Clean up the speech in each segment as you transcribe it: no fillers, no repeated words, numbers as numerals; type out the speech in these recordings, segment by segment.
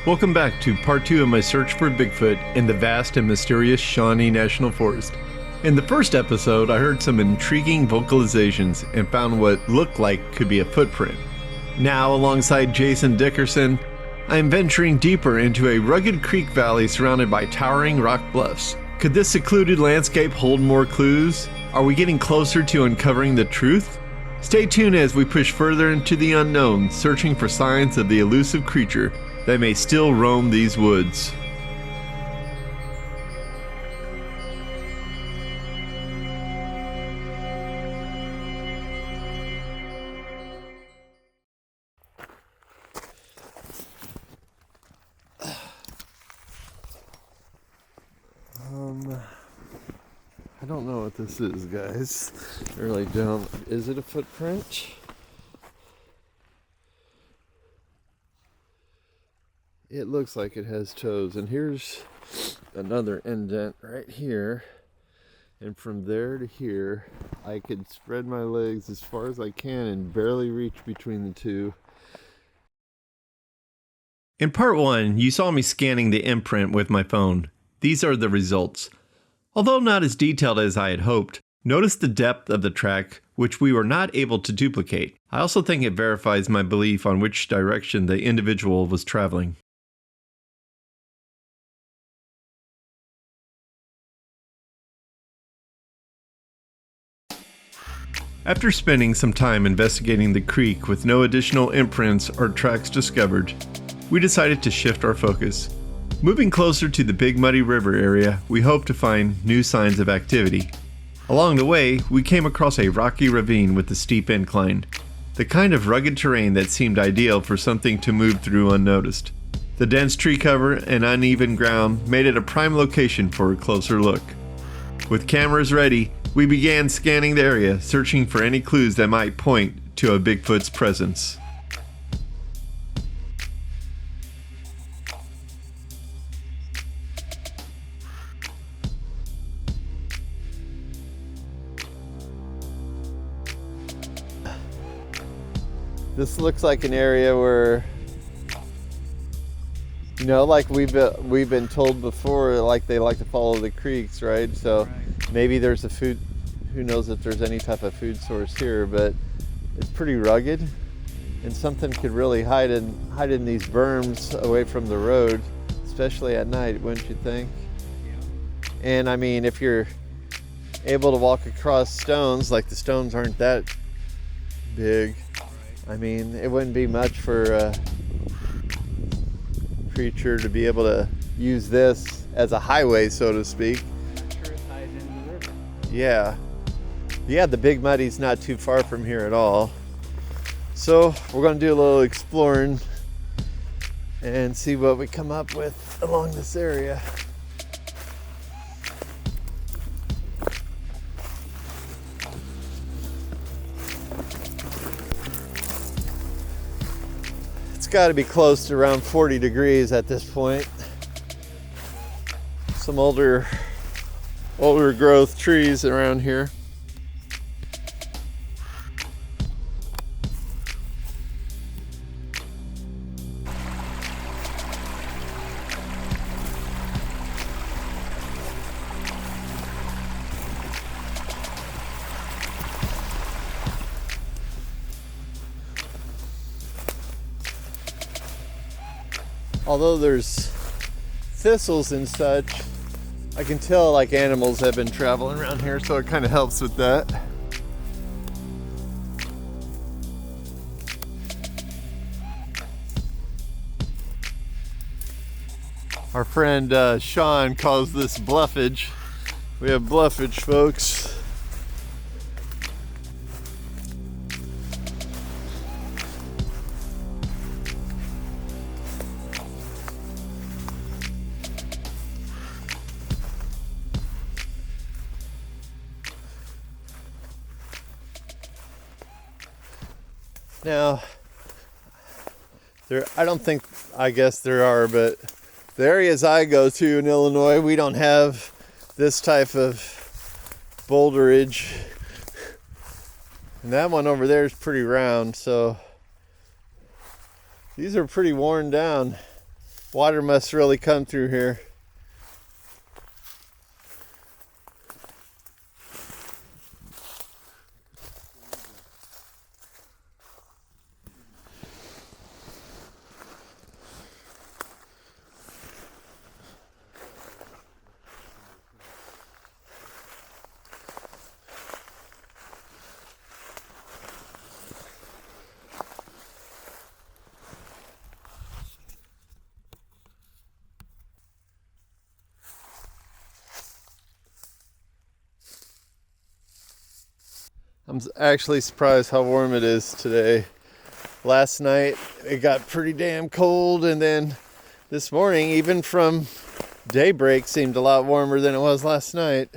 Welcome back to part 2 of my search for Bigfoot in the vast and mysterious Shawnee National Forest. In the first episode, I heard some intriguing vocalizations and found what looked like could be a footprint. Now, alongside Jason Dickerson, I am venturing deeper into a rugged creek valley surrounded by towering rock bluffs. Could this secluded landscape hold more clues? Are we getting closer to uncovering the truth? Stay tuned as we push further into the unknown, searching for signs of the elusive creature that may still roam these woods. I don't know what this is, guys. I really don't. Is it a footprint? It looks like it has toes, and here's another indent right here, and from there to here I could spread my legs as far as I can and barely reach between the two. In part 1, you saw me scanning the imprint with my phone. These are the results. Although not as detailed as I had hoped, notice the depth of the track, which we were not able to duplicate. I also think it verifies my belief on which direction the individual was traveling. After spending some time investigating the creek with no additional imprints or tracks discovered, we decided to shift our focus. Moving closer to the Big Muddy River area, we hoped to find new signs of activity. Along the way, we came across a rocky ravine with a steep incline, the kind of rugged terrain that seemed ideal for something to move through unnoticed. The dense tree cover and uneven ground made it a prime location for a closer look. With cameras ready, we began scanning the area, searching for any clues that might point to a Bigfoot's presence. This looks like an area where, you know, like we've been told before, like they like to follow the creeks, right? So maybe there's a food, who knows if there's any type of food source here, but it's pretty rugged, and something could really hide in these berms away from the road, especially at night, wouldn't you think? And I mean, if you're able to walk across stones, like the stones aren't that big, I mean, it wouldn't be much for a creature to be able to use this as a highway, so to speak. Yeah, the Big Muddy's not too far from here at all. So we're going to do a little exploring and see what we come up with along this area. It's got to be close to around 40 degrees at this point. Some older growth trees around here. Although there's thistles and such, I can tell like animals have been traveling around here, so it kind of helps with that. Our friend Sean calls this bluffage. We have bluffage, folks. Now, I guess there are, but the areas I go to in Illinois, we don't have this type of boulderage. And that one over there is pretty round, so these are pretty worn down. Water must really come through here. I'm actually surprised how warm it is today. Last night it got pretty damn cold, and then this morning, even from daybreak, seemed a lot warmer than it was last night.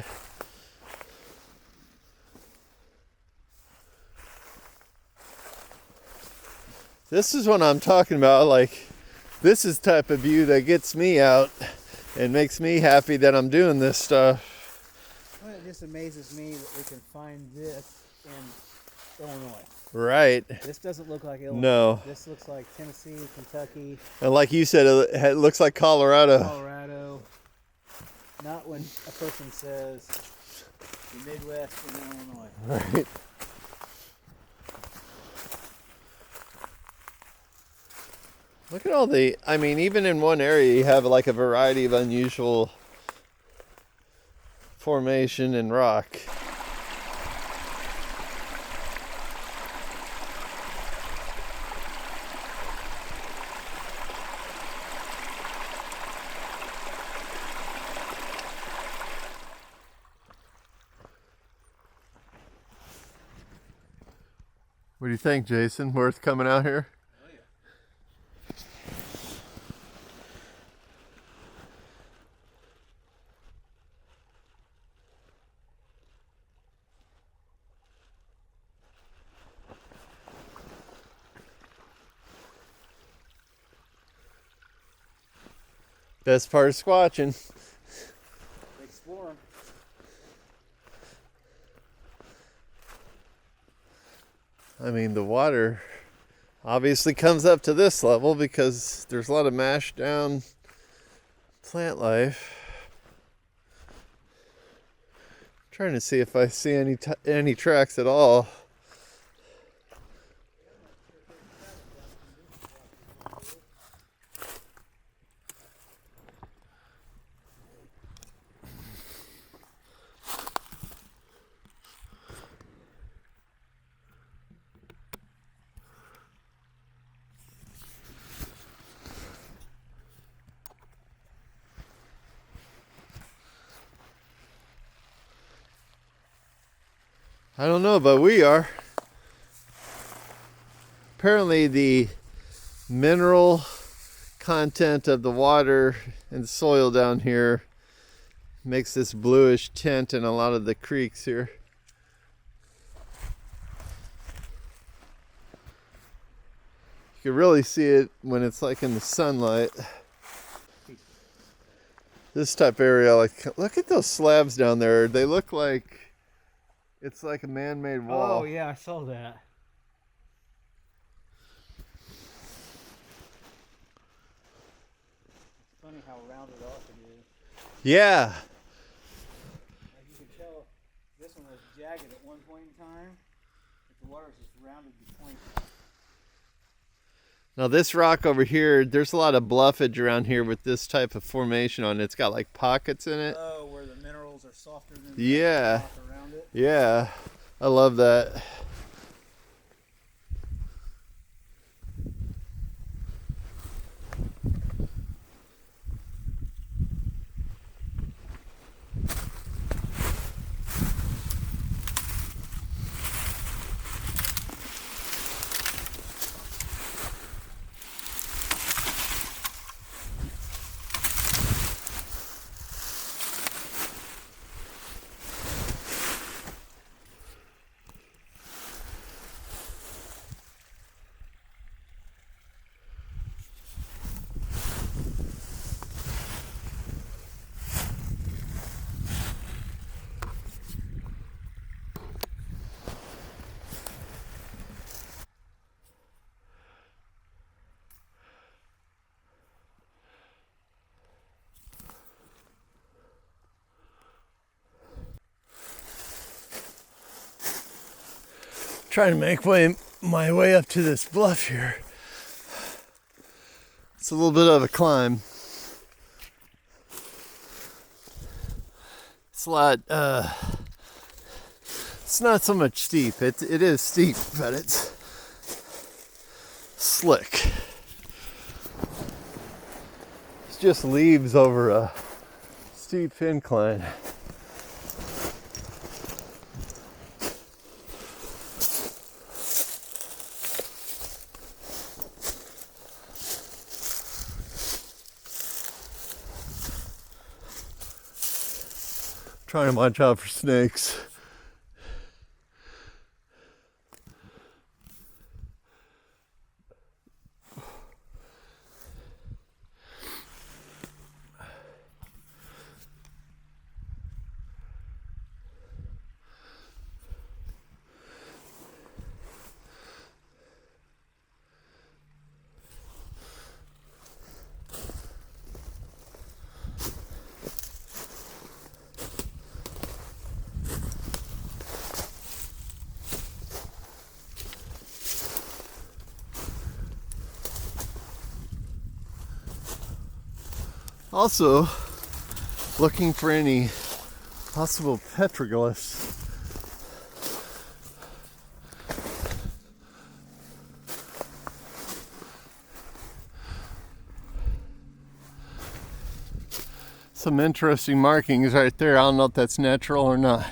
This is what I'm talking about. Like, this is the type of view that gets me out and makes me happy that I'm doing this stuff. Well, it just amazes me that we can find this in Illinois. Right. This doesn't look like Illinois. No. This looks like Tennessee, Kentucky. And like you said, it looks like Colorado. Colorado. Not when a person says the Midwest in Illinois. Right. Look at all the, I mean, even in one area you have like a variety of unusual formation and rock. What do you think, Jason? Worth coming out here? Oh, yeah. Best part of squatching. Explore them. I mean, the water obviously comes up to this level because there's a lot of mashed down plant life. I'm trying to see if I see any tracks at all. I don't know, but we are. Apparently the mineral content of the water and soil down here makes this bluish tint in a lot of the creeks here. You can really see it when it's like in the sunlight. This type of area, like, look at those slabs down there. They look like it's like a man-made wall. Oh, yeah, I saw that. It's funny how rounded off it is. Yeah. Like you can tell, this one was jagged at one point in time, but the water's just rounded to point. Now this rock over here, there's a lot of bluffage around here with this type of formation on it. It's got like pockets in it. Oh, where the minerals are softer than Yeah. the rock around it. Yeah. I love that. Trying to make my way up to this bluff here. It's a little bit of a climb. It's a lot, it's not so much steep. It is steep, but it's slick. It's just leaves over a steep incline. Trying to watch out for snakes. Also, looking for any possible petroglyphs. Some interesting markings right there. I don't know if that's natural or not.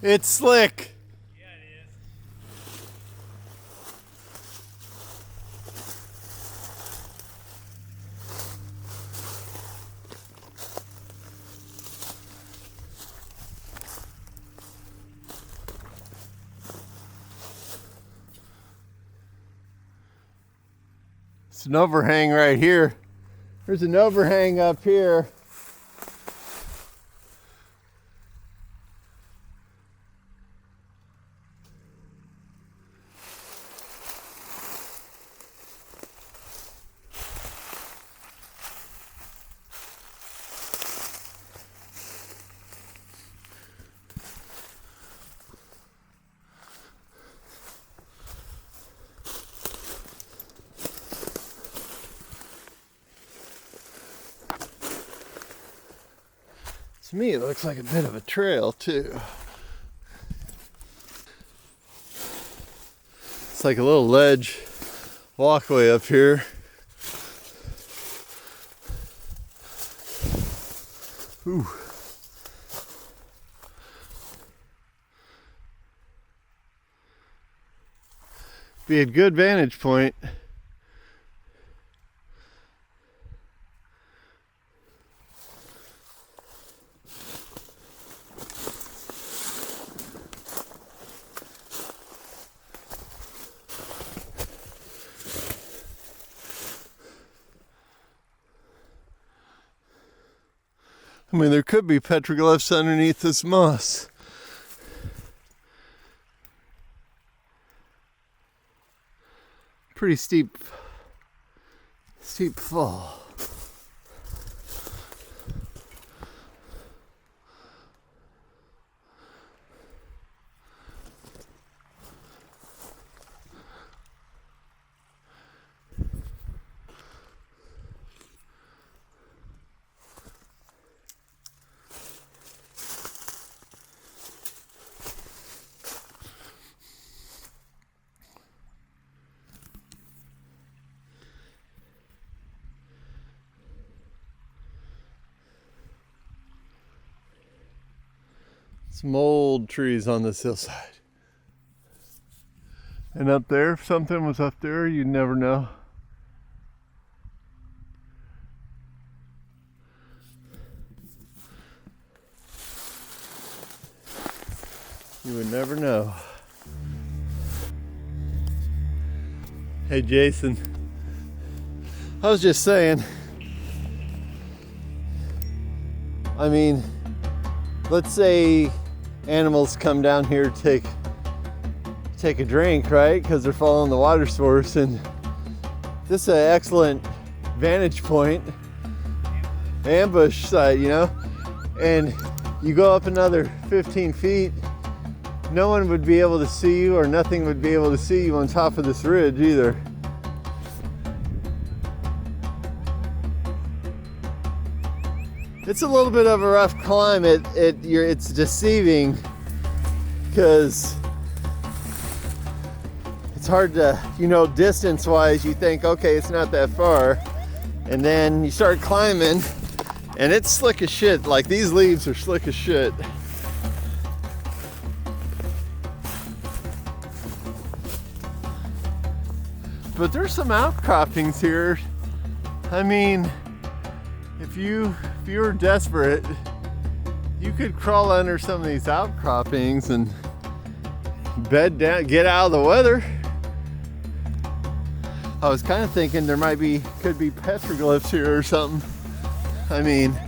It's slick. Yeah, it is. It's an overhang right here. There's an overhang up here. To me, it looks like a bit of a trail, too. It's like a little ledge walkway up here. Ooh. Be a good vantage point. I mean, there could be petroglyphs underneath this moss. Pretty steep fall. Some old trees on this hillside. And up there, if something was up there, you'd never know. You would never know. Hey Jason, I was just saying, I mean, let's say animals come down here to take a drink, right? Because they're following the water source, and this is an excellent vantage point, ambush site, you know? And you go up another 15 feet, no one would be able to see you, or nothing would be able to see you on top of this ridge either. It's a little bit of a rough climb. It's deceiving because it's hard to, you know, distance-wise, you think, okay, it's not that far, and then you start climbing, and it's slick as shit. Like, these leaves are slick as shit. But there's some outcroppings here. I mean, if you were desperate, you could crawl under some of these outcroppings and bed down, get out of the weather. I was kind of thinking there could be petroglyphs here or something. I mean,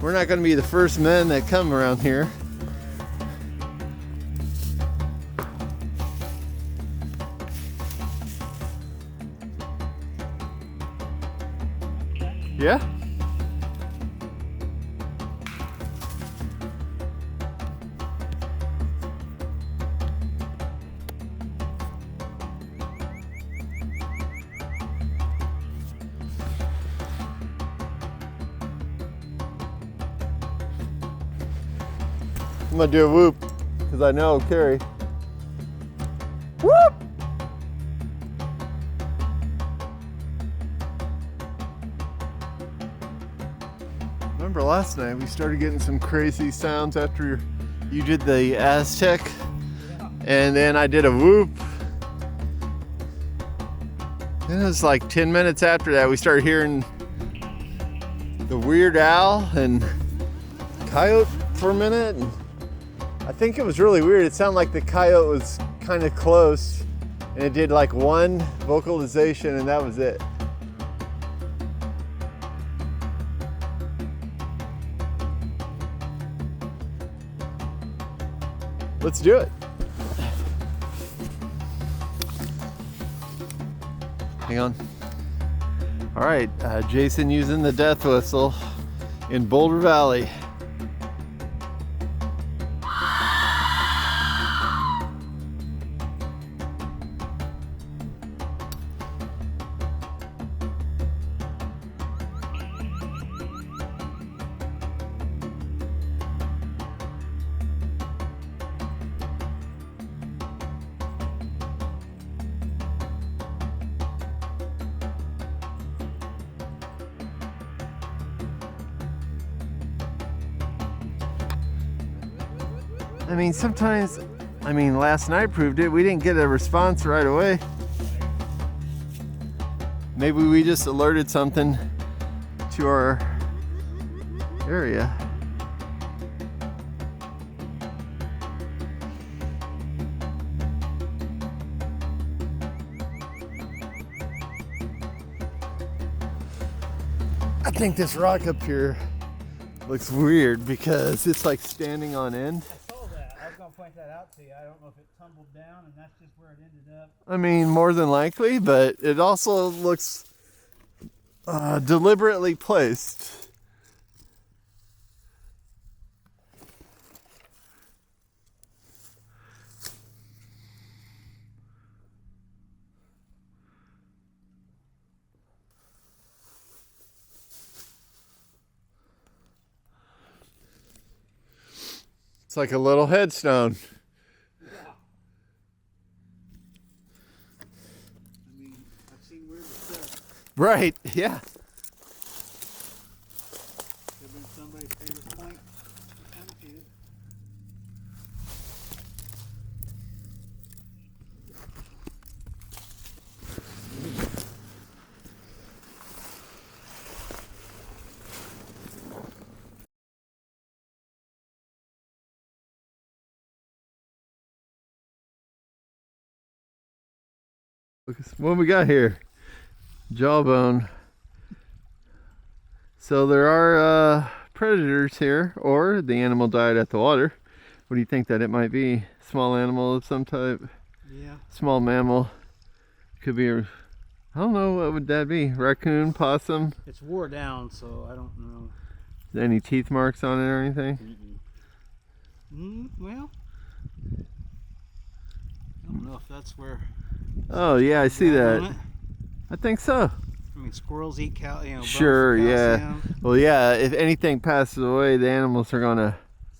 we're not going to be the first men that come around here. Yeah? I'm gonna do a whoop because I know Carrie. Whoop! Remember last night we started getting some crazy sounds after you did the Aztec, and then I did a whoop. Then it was like 10 minutes after that we started hearing the weird owl and coyote for a minute. And I think it was really weird. It sounded like the coyote was kind of close, and it did like one vocalization, and that was it. Let's do it. Hang on. All right, Jason using the death whistle in Boulder Valley. I mean, sometimes, last night proved it. We didn't get a response right away. Maybe we just alerted something to our area. I think this rock up here looks weird because it's like standing on end. I was going to point that out to you. I don't know if it tumbled down and that's just where it ended up. I mean, more than likely, but it also looks deliberately placed. It's like a little headstone. Yeah. I mean, I've seen weird stuff. Right, yeah. Could have been somebody's favorite point. What we got here? Jawbone. So there are predators here, or the animal died at the water. What do you think that it might be? Small animal of some type? Yeah. Small mammal. Could be I don't know, what would that be? Raccoon, possum? It's wore down, so I don't know. Any teeth marks on it or anything? Well, I don't know if that's where. Oh yeah, I see that. It. I think so. I mean, squirrels eat Sure, yeah. calcium. Well, yeah, if anything passes away, the animals are gonna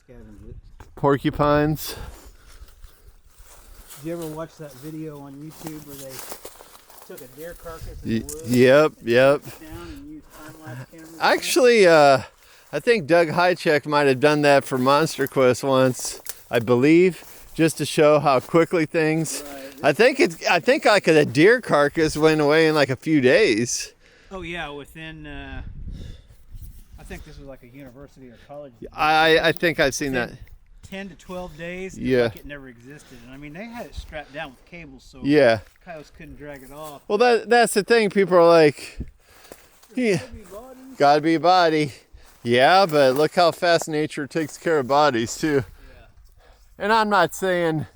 Scavenge it. porcupines. Did you ever watch that video on YouTube where they took a deer carcass in the woods? Yep. Down and used time-lapse cameras? Actually, I think Doug Hycheck might have done that for Monster Quest once, I believe, just to show how quickly things. Right. I think like a deer carcass went away in like a few days. Oh yeah, within. I think this was like a university or college. I think I've seen that. 10 to 12 days. Yeah. Like it never existed, and I mean they had it strapped down with cables, so Yeah. coyotes couldn't drag it off. Well, that's the thing. People are like, yeah, gotta be a body. Yeah, but look how fast nature takes care of bodies too. Yeah. And I'm not saying,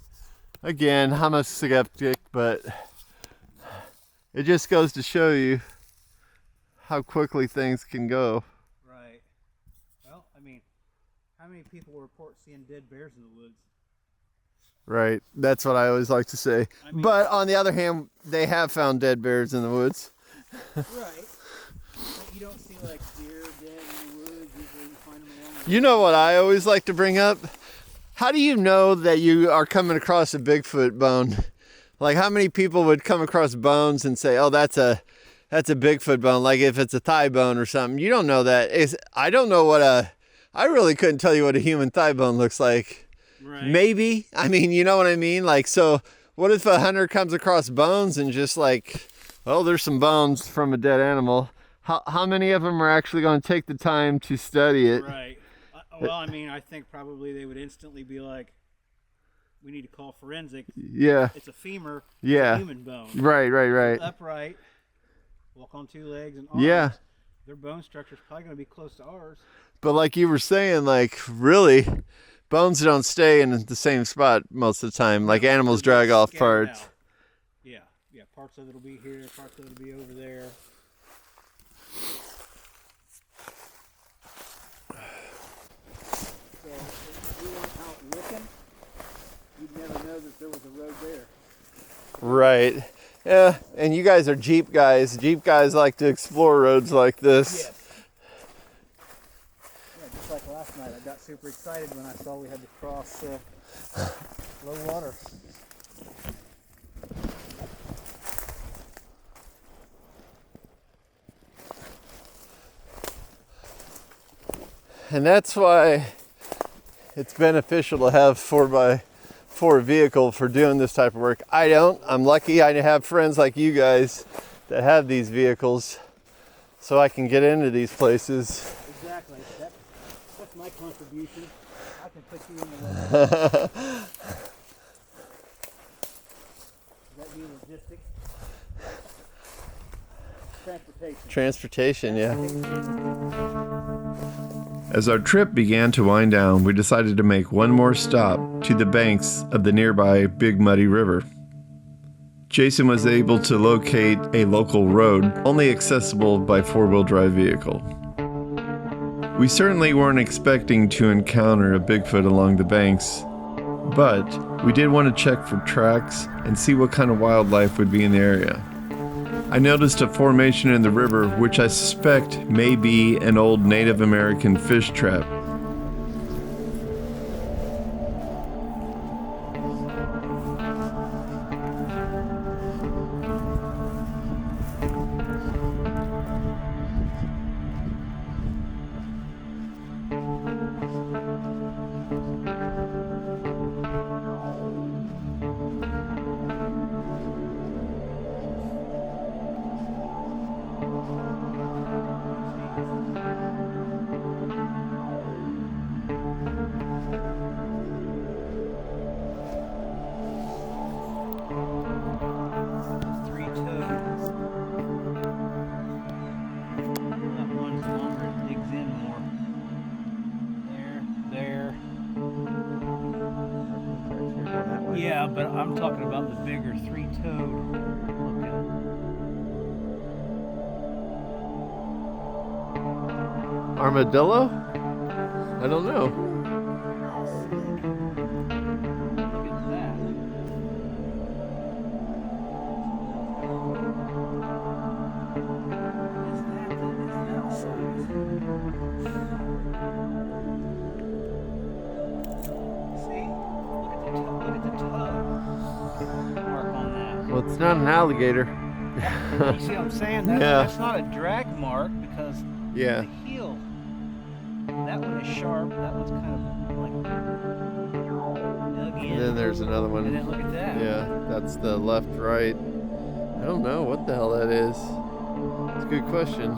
again, I'm a skeptic, but it just goes to show you how quickly things can go. Right. Well, I mean, how many people report seeing dead bears in the woods? Right. That's what I always like to say. I mean, but on the other hand, they have found dead bears in the woods. right. But you don't see like deer dead in the woods. Usually you find them along the You know what I always like to bring up? How do you know that you are coming across a Bigfoot bone? Like, how many people would come across bones and say, oh, that's a Bigfoot bone, like if it's a thigh bone or something? You don't know that. I don't know I really couldn't tell you what a human thigh bone looks like. Right. Maybe. I mean, you know what I mean? Like, so what if a hunter comes across bones and just like, oh, there's some bones from a dead animal. How many of them are actually going to take the time to study it? Right. Well, I mean, I think probably they would instantly be like, we need to call forensics. Yeah. It's a femur. Yeah. It's a human bone. Right. Upright. Walk on two legs and arms. Yeah. Their bone structure is probably going to be close to ours. But like you were saying, like, really, bones don't stay in the same spot most of the time. Like animals drag off Scattered parts. out. Yeah. Parts of it will be here. Parts of it will be over there. So if we weren't out looking, you'd never know that there was a road there. Right. Yeah. And you guys are Jeep guys. Jeep guys like to explore roads like this. Yes. Yeah, just like last night, I got super excited when I saw we had to cross low water. And that's why it's beneficial to have 4x4 vehicle for doing this type of work. I don't. I'm lucky I have friends like you guys that have these vehicles so I can get into these places. Exactly. That's my contribution. I can put you in the way. That be logistics? Transportation, yeah. As our trip began to wind down, we decided to make one more stop to the banks of the nearby Big Muddy River. Jason was able to locate a local road only accessible by four-wheel drive vehicle. We certainly weren't expecting to encounter a Bigfoot along the banks, but we did want to check for tracks and see what kind of wildlife would be in the area. I noticed a formation in the river which I suspect may be an old Native American fish trap. but I'm talking about the bigger three-toed looking. Armadillo? I don't know. Look at that. Is that size? See? Look at the toe mark on that. Well, it's not an alligator. You see what I'm saying? That's not a drag mark because Yeah. the heel. That one is sharp. That one's kind of like dug in. And then there's another one. And then look at that. Yeah, that's the left, right. I don't know what the hell that is. It's a good question.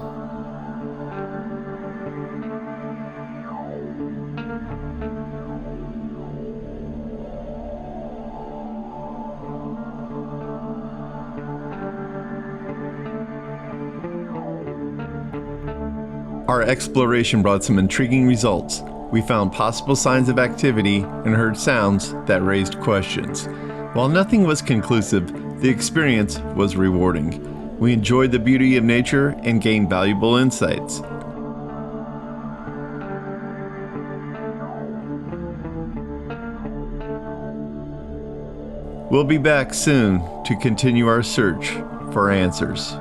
Our exploration brought some intriguing results. We found possible signs of activity and heard sounds that raised questions. While nothing was conclusive, the experience was rewarding. We enjoyed the beauty of nature and gained valuable insights. We'll be back soon to continue our search for answers.